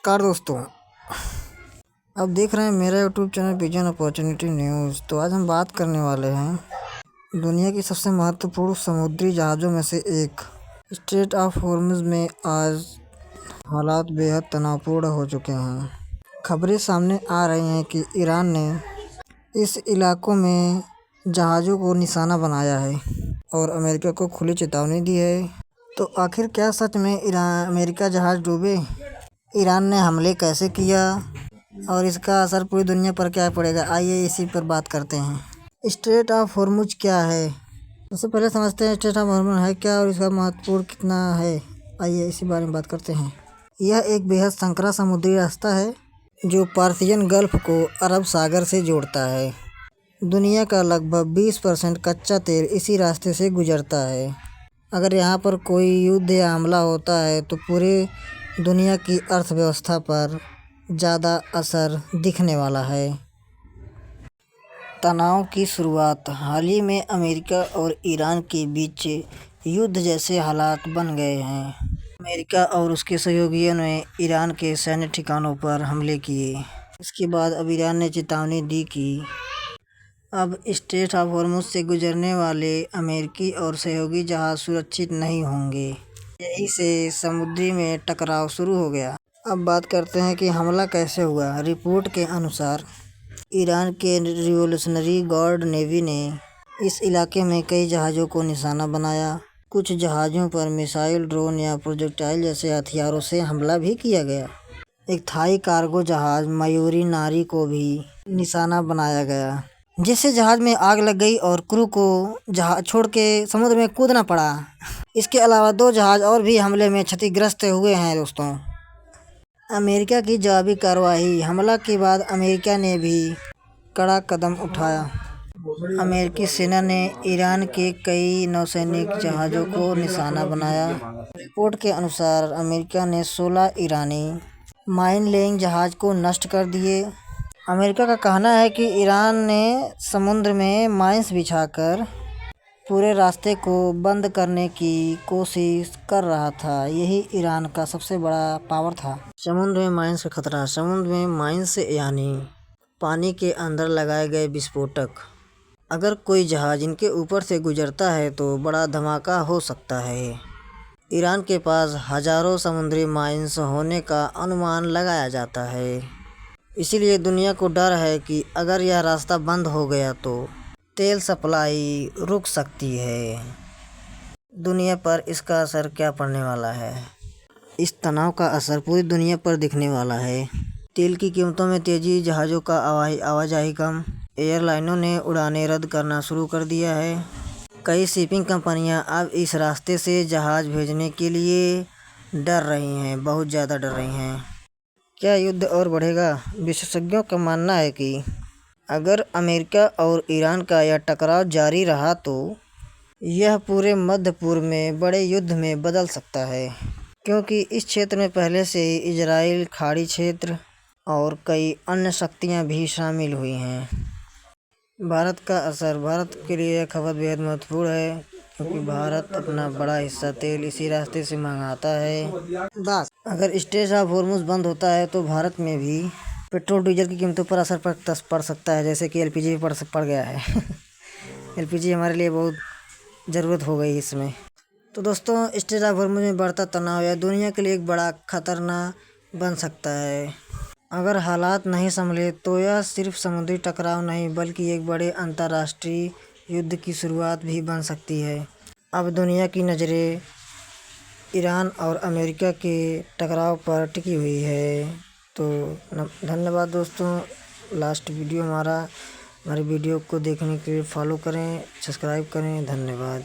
नमस्कार दोस्तों, आप देख रहे हैं मेरा YouTube channel vision opportunity news. तो आज हम बात करने वाले हैं दुनिया की सबसे महत्वपूर्ण समुद्री जहाज़ों में से एक स्ट्रेट ऑफ हॉर्मुज़ में आज हालात बेहद तनावपूर्ण हो चुके हैं। खबरें सामने आ रही हैं कि ईरान ने इस इलाकों में जहाज़ों को निशाना बनाया है और अमेरिका को खुली चेतावनी दी है। तो आखिर क्या सच में अमेरिका जहाज़ डूबे? ईरान ने हमले कैसे किया और इसका असर पूरी दुनिया पर क्या पड़ेगा? आइए इसी पर बात करते हैं। स्ट्रेट ऑफ हॉर्मुज़ क्या है? सबसे पहले समझते हैं स्ट्रेट ऑफ हॉर्मुज़ है क्या और इसका महत्वपूर्ण कितना है। आइए इसी बारे में बात करते हैं। यह एक बेहद संकरा समुद्री रास्ता है जो पर्शियन गल्फ को अरब सागर से जोड़ता है। दुनिया का लगभग 20% कच्चा तेल इसी रास्ते से गुजरता है। अगर यहाँ पर कोई युद्ध या हमला होता है तो पूरे दुनिया की अर्थव्यवस्था पर ज़्यादा असर दिखने वाला है। तनाव की शुरुआत हाल ही में अमेरिका और ईरान के बीच युद्ध जैसे हालात बन गए हैं। अमेरिका और उसके सहयोगियों ने ईरान के सैन्य ठिकानों पर हमले किए। इसके बाद अब ईरान ने चेतावनी दी कि अब स्ट्रेट ऑफ हॉर्मुज़ से गुजरने वाले अमेरिकी और सहयोगी जहाज़ सुरक्षित नहीं होंगे। यहीं से समुद्री में टकराव शुरू हो गया। अब बात करते हैं कि हमला कैसे हुआ। रिपोर्ट के अनुसार ईरान के रिवॉल्यूशनरी गार्ड नेवी ने इस इलाके में कई जहाज़ों को निशाना बनाया। कुछ जहाज़ों पर मिसाइल, ड्रोन या प्रोजेक्टाइल जैसे हथियारों से हमला भी किया गया। एक थाई कार्गो जहाज़ मयूरी नारी को भी निशाना बनाया गया, जिससे जहाज़ में आग लग गई और क्रू को जहाज़ छोड़ के समुद्र में कूदना पड़ा। इसके अलावा 2 जहाज़ और भी हमले में क्षतिग्रस्त हुए हैं। दोस्तों, अमेरिका की जवाबी कार्रवाई। हमला के बाद अमेरिका ने भी कड़ा कदम उठाया। अमेरिकी सेना ने ईरान के कई नौसैनिक जहाज़ों को निशाना बनाया। रिपोर्ट के अनुसार अमेरिका ने 16 ईरानी माइन लेइंग जहाज़ को नष्ट कर दिए। अमेरिका का कहना है कि ईरान ने समुद्र में माइंस बिछाकर पूरे रास्ते को बंद करने की कोशिश कर रहा था। यही ईरान का सबसे बड़ा पावर था। समुद्र में माइंस का खतरा। समुद्र में माइंस यानी पानी के अंदर लगाए गए विस्फोटक। अगर कोई जहाज़ इनके ऊपर से गुजरता है तो बड़ा धमाका हो सकता है। ईरान के पास हज़ारों समुद्री माइंस होने का अनुमान लगाया जाता है। इसीलिए दुनिया को डर है कि अगर यह रास्ता बंद हो गया तो तेल सप्लाई रुक सकती है। दुनिया पर इसका असर क्या पड़ने वाला है? इस तनाव का असर पूरी दुनिया पर दिखने वाला है। तेल की कीमतों में तेज़ी, जहाज़ों का आवाजाही कम, एयरलाइनों ने उड़ानें रद्द करना शुरू कर दिया है। कई शिपिंग कंपनियां अब इस रास्ते से जहाज़ भेजने के लिए डर रही हैं, बहुत ज़्यादा डर रही हैं। क्या युद्ध और बढ़ेगा? विशेषज्ञों का मानना है कि अगर अमेरिका और ईरान का यह टकराव जारी रहा तो यह पूरे मध्य पूर्व में बड़े युद्ध में बदल सकता है, क्योंकि इस क्षेत्र में पहले से ही इजराइल, खाड़ी क्षेत्र और कई अन्य शक्तियां भी शामिल हुई हैं। भारत का असर। भारत के लिए यह खबर बेहद महत्वपूर्ण है, क्योंकि भारत अपना बड़ा हिस्सा तेल इसी रास्ते से मंगाता है। अगर स्ट्रेट ऑफ हॉर्मुज़ बंद होता है तो भारत में भी पेट्रोल डीजल की कीमतों पर असर पड़ सकता है, जैसे कि एलपीजी पड़ गया है। एलपीजी हमारे लिए बहुत ज़रूरत हो गई इसमें। तो दोस्तों, स्ट्रेट ऑफ हॉर्मुज़ में बढ़ता तनाव यह दुनिया के लिए एक बड़ा खतरना बन सकता है। अगर हालात नहीं संभले तो यह सिर्फ समुद्री टकराव नहीं बल्कि एक बड़े अंतर्राष्ट्रीय युद्ध की शुरुआत भी बन सकती है। अब दुनिया की नज़रें ईरान और अमेरिका के टकराव पर टिकी हुई है। तो धन्यवाद दोस्तों। लास्ट वीडियो हमारी वीडियो को देखने के लिए फॉलो करें, सब्सक्राइब करें। धन्यवाद।